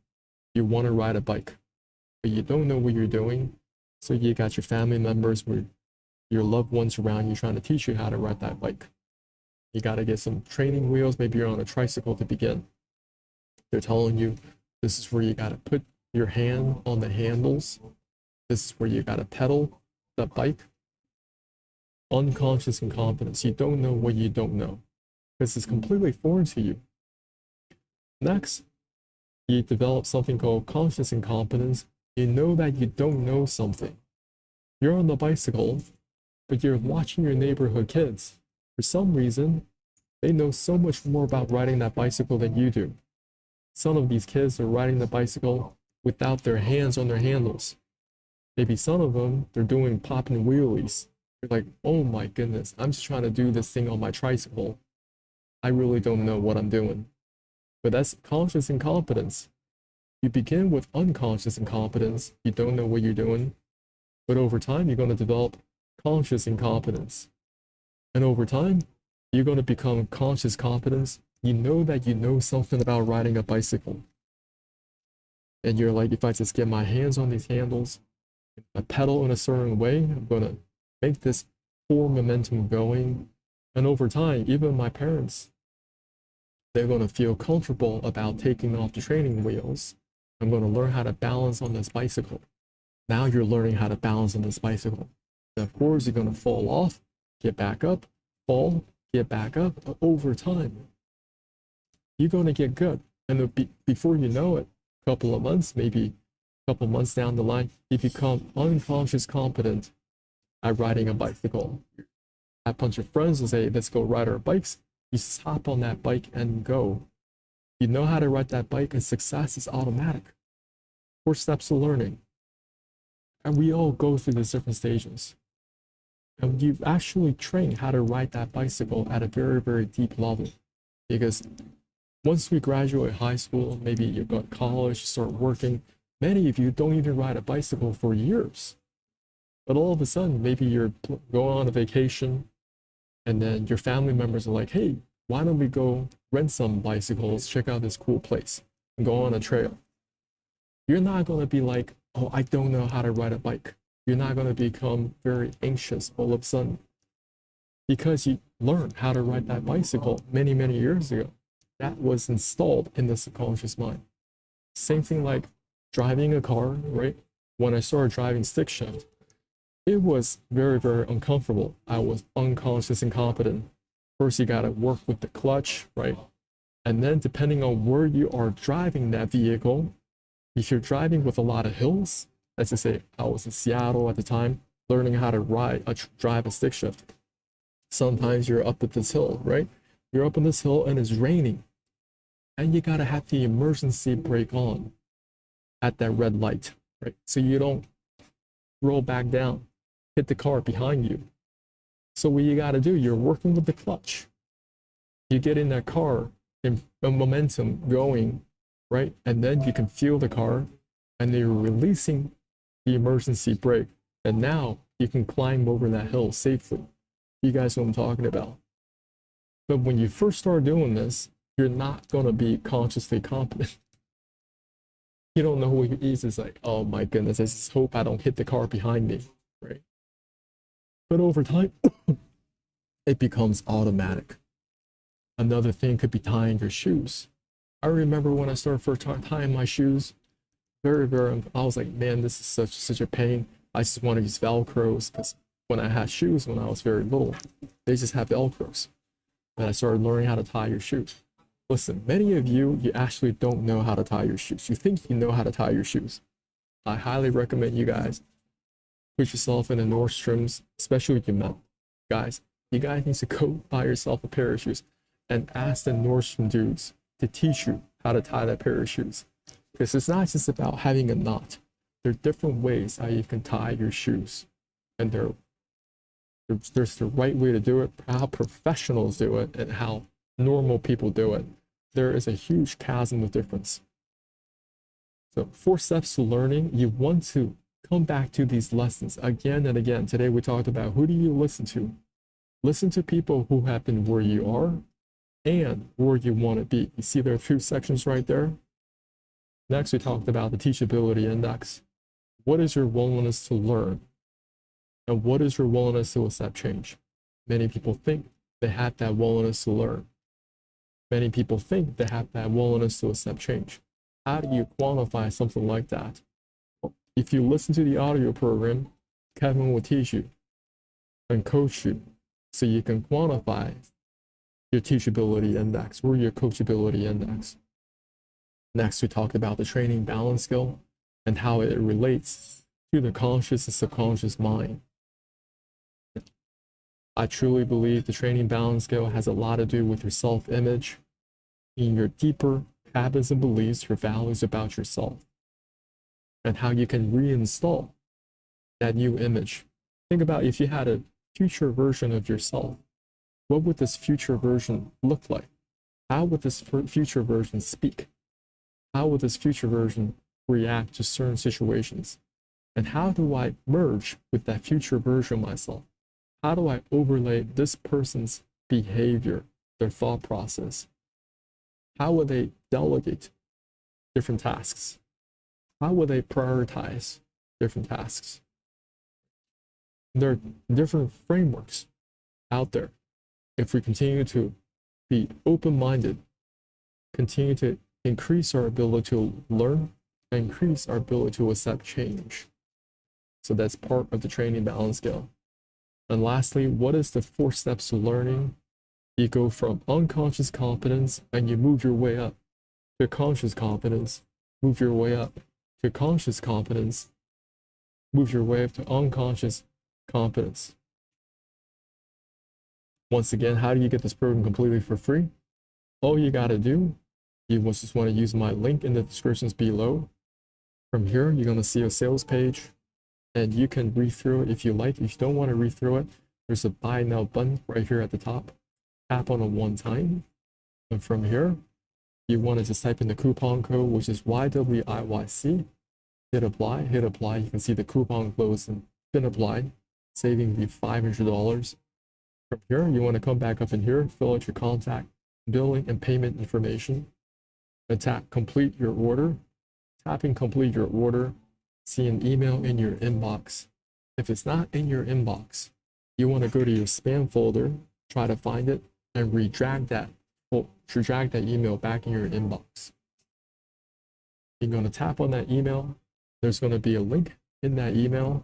You want to ride a bike, but you don't know what you're doing. So you got your family members, your loved ones around you trying to teach you how to ride that bike. You got to get some training wheels. Maybe you're on a tricycle to begin. They're telling you this is where you got to put your hand on the handles. This is where you got to pedal the bike. Unconscious incompetence. You don't know what you don't know. This is completely foreign to you. Next, you develop something called conscious incompetence. You know that you don't know something. You're on the bicycle, but you're watching your neighborhood kids. For some reason, they know so much more about riding that bicycle than you do. Some of these kids are riding the bicycle without their hands on their handles. Maybe some of them, they're doing popping wheelies. You're like, oh my goodness, I'm just trying to do this thing on my tricycle. I really don't know what I'm doing. But that's conscious incompetence. You begin with unconscious incompetence. You don't know what you're doing. But over time, you're going to develop conscious incompetence. And over time, you're going to become conscious competence. You know that you know something about riding a bicycle. And you're like, if I just get my hands on these handles, I pedal in a certain way, I'm going to make this forward momentum going. And over time, even my parents, they're going to feel comfortable about taking off the training wheels. I'm going to learn how to balance on this bicycle. Now you're learning how to balance on this bicycle. And of course, you're going to fall off, get back up, fall, get back up. But over time, you're going to get good. And before you know it, a couple of months, maybe a couple months down the line, you become unconscious competent at riding a bicycle. Have a bunch of friends and say, let's go ride our bikes. You just hop on that bike and go. You know how to ride that bike, and success is automatic. 4 steps to learning. And we all go through these different stages. And you actually train how to ride that bicycle at a very, very deep level. Because once we graduate high school, maybe you go to college, start working, many of you don't even ride a bicycle for years. But all of a sudden, maybe you're going on a vacation, and then your family members are like, hey, why don't we go rent some bicycles, check out this cool place, and go on a trail. You're not going to be like, oh, I don't know how to ride a bike. You're not going to become very anxious all of a sudden because you learned how to ride that bicycle many, many years ago. That was installed in the subconscious mind. Same thing like driving a car, right? When I started driving stick shift, it was very, very uncomfortable. I was unconscious incompetent. First, you got to work with the clutch, right? And then depending on where you are driving that vehicle, if you're driving with a lot of hills, let's just say I was in Seattle at the time, learning how to drive a stick shift. Sometimes you're up at this hill, right? You're up on this hill and it's raining. And you gotta have the emergency brake on at that red light, right? So you don't roll back down, hit the car behind you. So what you gotta do, you're working with the clutch. You get in that car and momentum going, right? And then you can feel the car and then you're releasing the emergency brake. And now you can climb over that hill safely. You guys know what I'm talking about. But when you first start doing this, you're not gonna be consciously competent. You don't know what it is. It's like, oh my goodness, I just hope I don't hit the car behind me, right? But over time, it becomes automatic. Another thing could be tying your shoes. I remember when I started first tying my shoes, I was like, man, this is such a pain. I just want to use Velcros because when I had shoes when I was very little, they just have Velcros. And I started learning how to tie your shoes. Listen, many of you actually don't know how to tie your shoes. You think you know how to tie your shoes. I highly recommend you guys put yourself in a Nordstrom's, especially if you men. Guys, you guys need to go buy yourself a pair of shoes and ask the Nordstrom dudes to teach you how to tie that pair of shoes. Because it's not just about having a knot. There are different ways how you can tie your shoes. And there's the right way to do it, how professionals do it, and how normal people do it. There is a huge chasm of difference. So 4 steps to learning. You want to come back to these lessons again and again. Today we talked about who do you listen to? Listen to people who have been where you are and where you want to be. You see there are 2 sections right there. Next we talked about the teachability index. What is your willingness to learn? And what is your willingness to accept change? Many people think they have that willingness to learn. Many people think they have that willingness to accept change. How do you quantify something like that? Well, if you listen to the audio program, Kevin will teach you and coach you so you can quantify your teachability index or your coachability index. Next, we talked about the training balance skill and how it relates to the conscious and subconscious mind. I truly believe the training balance skill has a lot to do with your self-image, in your deeper habits and beliefs, your values about yourself, and how you can reinstall that new image. Think about if you had a future version of yourself, what would this future version look like? How would this future version speak? How would this future version react to certain situations? And how do I merge with that future version of myself? How do I overlay this person's behavior, their thought process? How would they delegate different tasks? How would they prioritize different tasks? There are different frameworks out there. If we continue to be open-minded, continue to increase our ability to learn, increase our ability to accept change. So that's part of the training balance scale. And lastly, what is the 4 steps to learning? You go from unconscious competence and you move your way up to conscious competence, move your way up to conscious competence, move your way up to unconscious competence. Once again, how do you get this program completely for free? All you got to do, you just want to use my link in the descriptions below. From here, you're going to see a sales page. And you can read through it if you like. If you don't want to read through it, there's a buy now button right here at the top. Tap on it one time. And from here, you want to just type in the coupon code, which is YWIYC. Hit apply, You can see the coupon closed and been applied, saving you $500. From here, you want to come back up in here, fill out your contact, billing, and payment information. And tap complete your order. Tapping complete your order. See an email in your inbox. If it's not in your inbox, you want to go to your spam folder, try to find it, and drag that email back in your inbox. You're going to tap on that email. There's going to be a link in that email,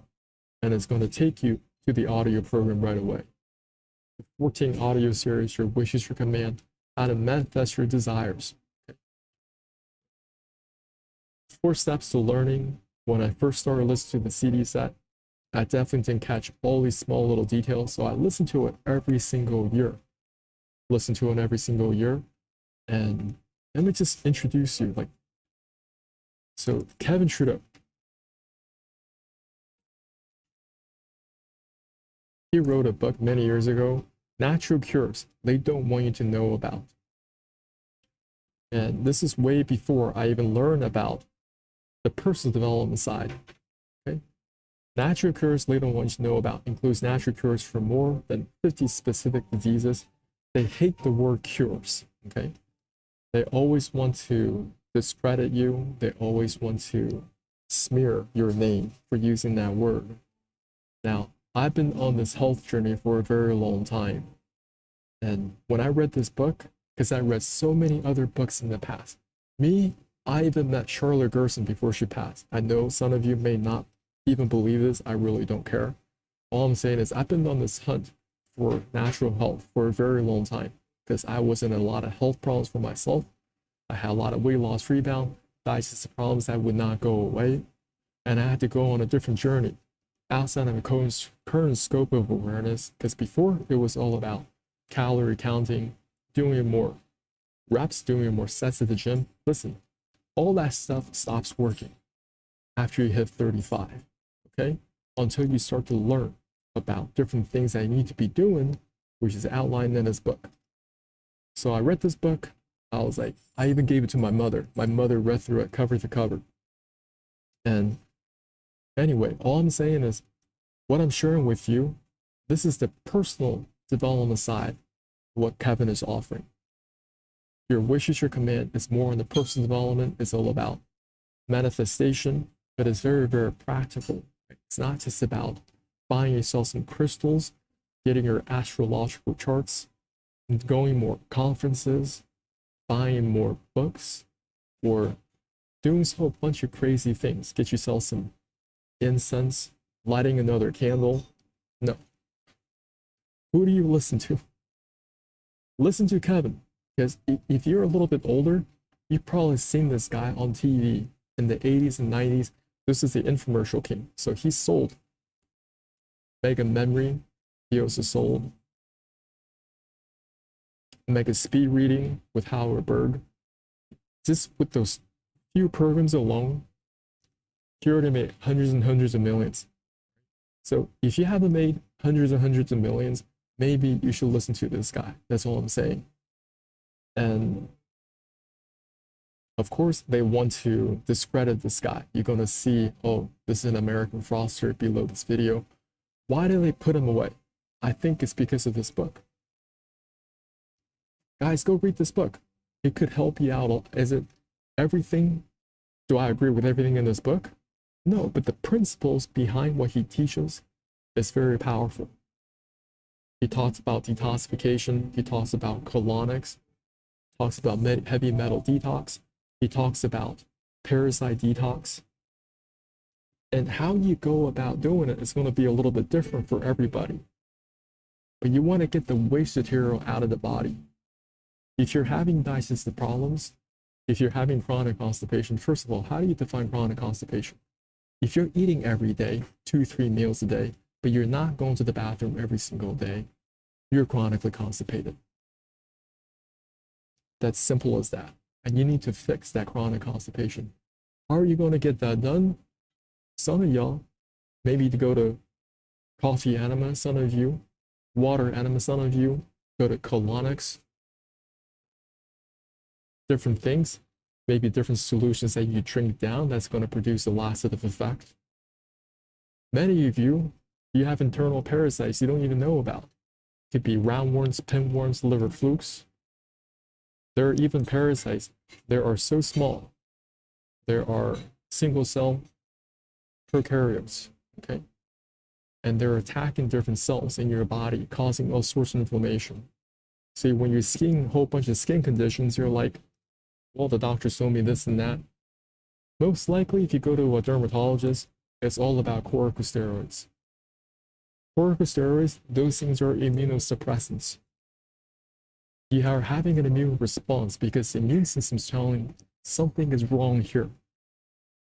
and it's going to take you to the audio program right away. The 14 audio series, Your Wish is Your Command. how to manifest your desires. Okay. 4 steps to learning. When I first started listening to the CD set, I definitely didn't catch all these small little details, so I listened to it every single year. Listen to it every single year. And let me just introduce you. Like, so Kevin Trudeau, he wrote a book many years ago, Natural Cures They Don't Want You to Know About. And this is way before I even learned about the personal development side. Okay? Natural cures they don't want you to know about includes natural cures for more than 50 specific diseases. They hate the word cures. Okay? They always want to discredit you. They always want to smear your name for using that word. Now, I've been on this health journey for a very long time. And when I read this book, because I read so many other books in the past, I even met Charlotte Gerson before she passed. I know some of you may not even believe this. I really don't care. All I'm saying is I've been on this hunt for natural health for a very long time because I was in a lot of health problems for myself. I had a lot of weight loss rebound, digestive problems that would not go away. And I had to go on a different journey outside of the current scope of awareness, because before it was all about calorie counting, doing more reps, doing more sets at the gym. Listen, all that stuff stops working after you hit 35, okay? Until you start to learn about different things that you need to be doing, which is outlined in this book. So I read this book. I was like, I even gave it to my mother. My mother read through it cover to cover. And anyway, all I'm saying is what I'm sharing with you, this is the personal development side of what Kevin is offering. Your wish is your command. It's more on the personal development. It's all about manifestation, but it's very, very practical. It's not just about buying yourself some crystals, getting your astrological charts, and going more conferences, buying more books, or doing a whole bunch of crazy things. Get yourself some incense, lighting another candle. No. Who do you listen to? Listen to Kevin, because if you're a little bit older, you've probably seen this guy on TV in the 80s and 90s. This is the infomercial king. So he sold Mega Memory. He also sold Mega Speed Reading with Howard Berg. Just with those few programs alone, he already made hundreds and hundreds of millions. So if you haven't made hundreds and hundreds of millions, maybe you should listen to this guy. That's all I'm saying. And of course, they want to discredit this guy. You're going to see, oh, this is an American fraudster below this video. Why did they put him away? I think it's because of this book. Guys, go read this book. It could help you out. Is it everything? Do I agree with everything in this book? No, but the principles behind what he teaches is very powerful. He talks about detoxification. He talks about colonics. Talks about heavy metal detox. He talks about parasite detox. And how you go about doing it is going to be a little bit different for everybody. But you want to get the waste material out of the body. If you're having digestive problems, if you're having chronic constipation, first of all, how do you define chronic constipation? If you're eating every day, 2-3 meals a day, but you're not going to the bathroom every single day, you're chronically constipated. That's simple as that. And you need to fix that chronic constipation. How are you going to get that done? Some of y'all, maybe to go to coffee enema, some of you, water enema, some of you, go to colonics, different things, maybe different solutions that you drink down that's going to produce a laxative effect. Many of you, you have internal parasites you don't even know about. It could be roundworms, pinworms, liver flukes. There are even parasites. They are so small. There are single cell prokaryotes, okay? And they're attacking different cells in your body, causing all sorts of inflammation. See, when you're seeing a whole bunch of skin conditions, you're like, well, the doctor told me this and that. Most likely, if you go to a dermatologist, it's all about corticosteroids. Corticosteroids, those things are immunosuppressants. You are having an immune response because the immune system is telling something is wrong here.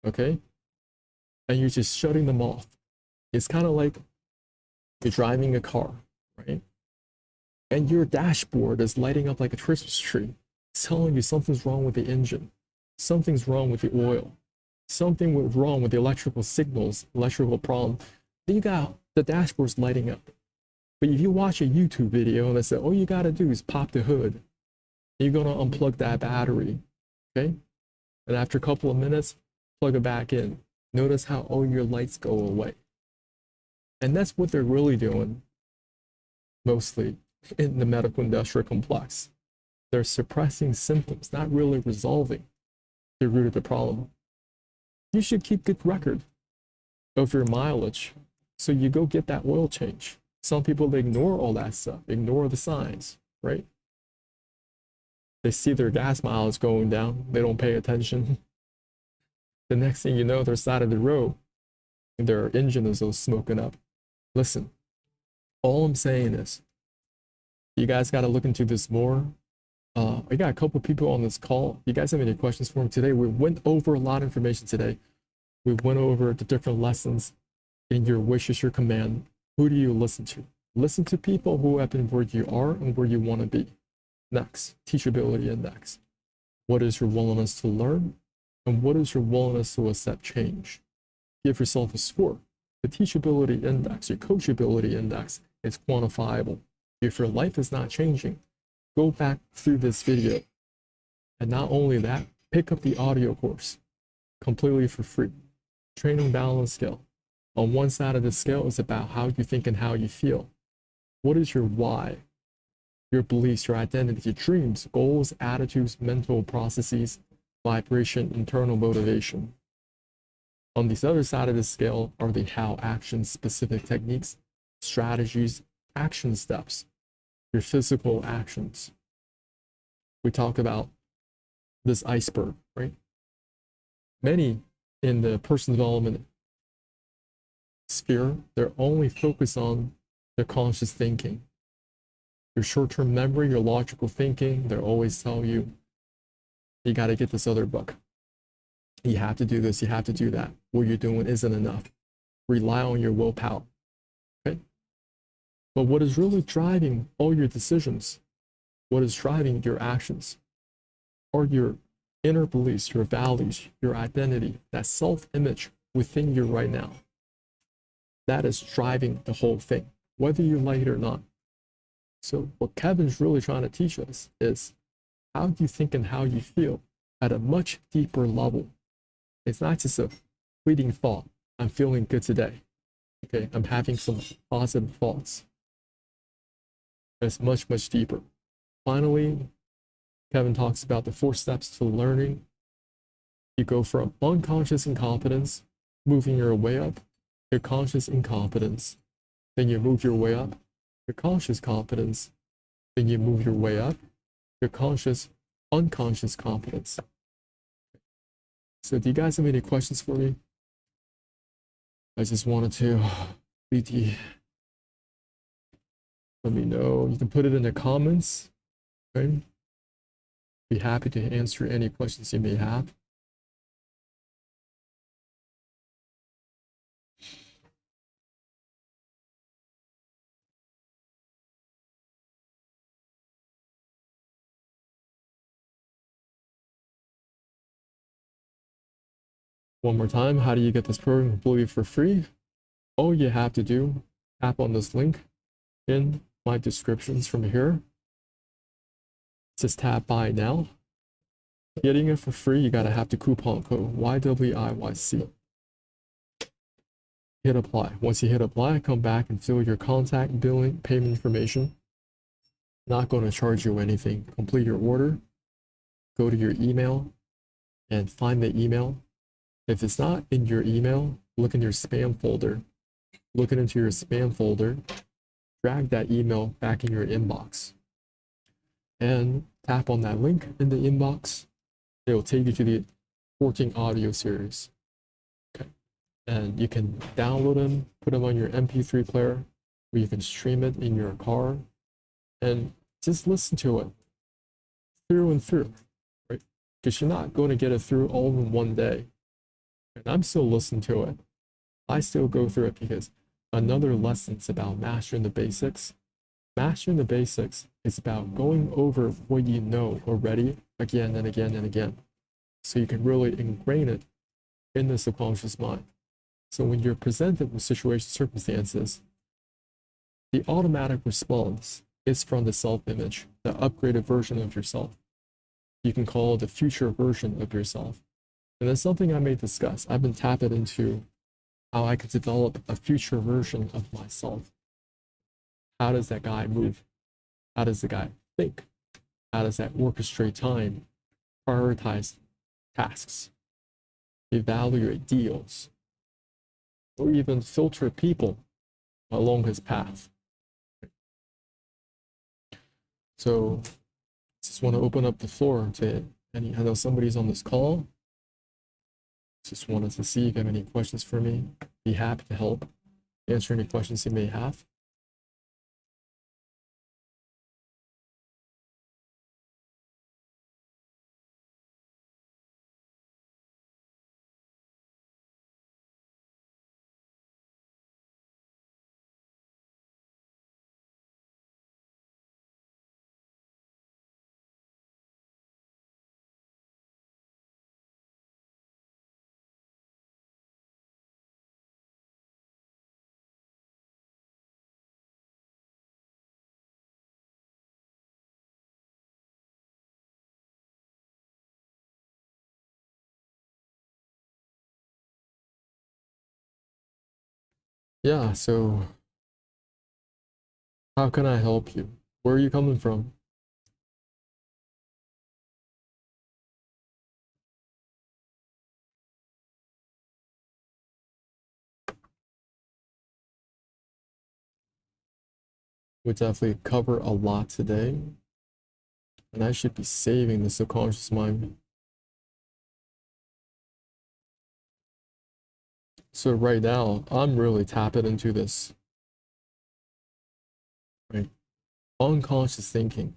Okay? And you're just shutting them off. It's kind of like you're driving a car, right? And your dashboard is lighting up like a Christmas tree. It's telling you something's wrong with the engine, something's wrong with the oil, something was wrong with the electrical signals, electrical problem. Then you got the dashboard's lighting up. But if you watch a YouTube video and they say, all you gotta do is pop the hood, you're gonna unplug that battery, okay? And after a couple of minutes, plug it back in. Notice how all your lights go away. And that's what they're really doing, mostly in the medical industrial complex. They're suppressing symptoms, not really resolving the root of the problem. You should keep good record of your mileage. So you go get that oil change. Some people, they ignore all that stuff, ignore the signs, right? They see their gas mileage going down. They don't pay attention. The next thing you know, they're side of the road and their engine is all smoking up. Listen, all I'm saying is, you guys got to look into this more. I got a couple people on this call. You guys have any questions for me today? We went over a lot of information today. We went over the different lessons in your wish is your command. Who do you listen to? Listen to people who have been where you are and where you want to be. Next, teachability index. What is your willingness to learn? And what is your willingness to accept change? Give yourself a score. The teachability index, your coachability index, is quantifiable. If your life is not changing, go back through this video. And not only that, pick up the audio course completely for free. Training balance scale. On one side of the scale is about how you think and how you feel. What is your why? Your beliefs, your identity, your dreams, goals, attitudes, mental processes, vibration, internal motivation. On this other side of the scale are the how actions, specific techniques, strategies, action steps, your physical actions. We talk about this iceberg, right? Many in the personal development sphere, they're only focused on their conscious thinking. Your short-term memory, your logical thinking, they'll always tell you, you got to get this other book. You have to do this, you have to do that. What you're doing isn't enough. Rely on your willpower, okay? But what is really driving all your decisions, what is driving your actions, are your inner beliefs, your values, your identity, that self-image within you right now. That is driving the whole thing, whether you like it or not. So what Kevin's really trying to teach us is how you think and how you feel at a much deeper level. It's not just a fleeting thought. I'm feeling good today. Okay, I'm having some positive thoughts. It's much, much deeper. Finally, Kevin talks about the 4 steps to learning. You go from unconscious incompetence, moving your way up, your conscious incompetence. Then you move your way up, your conscious competence. Then you move your way up, your conscious, unconscious competence. So do you guys have any questions for me? I just wanted to let me know. You can put it in the comments. Okay? Be happy to answer any questions you may have. One more time, how do you get this program completely for free? All you have to do, tap on this link in my descriptions from here. Just tap buy now. Getting it for free, you gotta have the coupon code YWIYC. Hit apply. Once you hit apply, come back and fill your contact, billing, payment information. Not gonna charge you anything. Complete your order. Go to your email and find the email. If it's not in your email, look in your spam folder. Look into your spam folder. Drag that email back in your inbox. And tap on that link in the inbox. It will take you to the 14 audio series. Okay. And you can download them, put them on your MP3 player, or you can stream it in your car and just listen to it. through and through, right? Because you're not going to get it through all in one day. And I'm still listening to it. I still go through it because another lesson's about mastering the basics. Mastering the basics is about going over what you know already again and again and again. So you can really ingrain it in the subconscious mind. So when you're presented with situations, circumstances, the automatic response is from the self-image, the upgraded version of yourself. You can call it the future version of yourself. And that's something I may discuss. I've been tapping into how I could develop a future version of myself. How does that guy move? How does the guy think? How does that orchestrate time, prioritize tasks, evaluate deals, or even filter people along his path? So just want to open up the floor to any, I know somebody's on this call. Just wanted to see if you have any questions for me. Be happy to help answer any questions you may have. Yeah, so how can I help you? Where are you coming from? We definitely cover a lot today, and I should be saving the subconscious mind. So right now, I'm really tapping into this, right? Unconscious thinking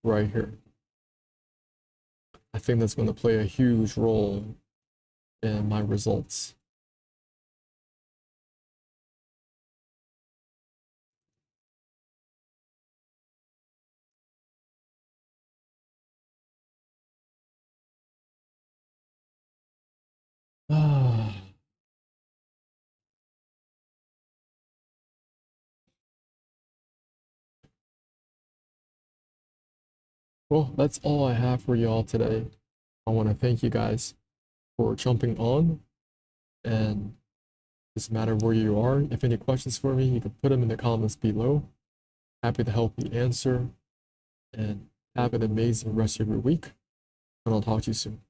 right here. I think that's going to play a huge role in my results. Ah. Well, that's all I have for y'all today. I want to thank you guys for jumping on, and it doesn't matter where you are. If any questions for me, you can put them in the comments below. Happy to help you answer, and have an amazing rest of your week, and I'll talk to you soon.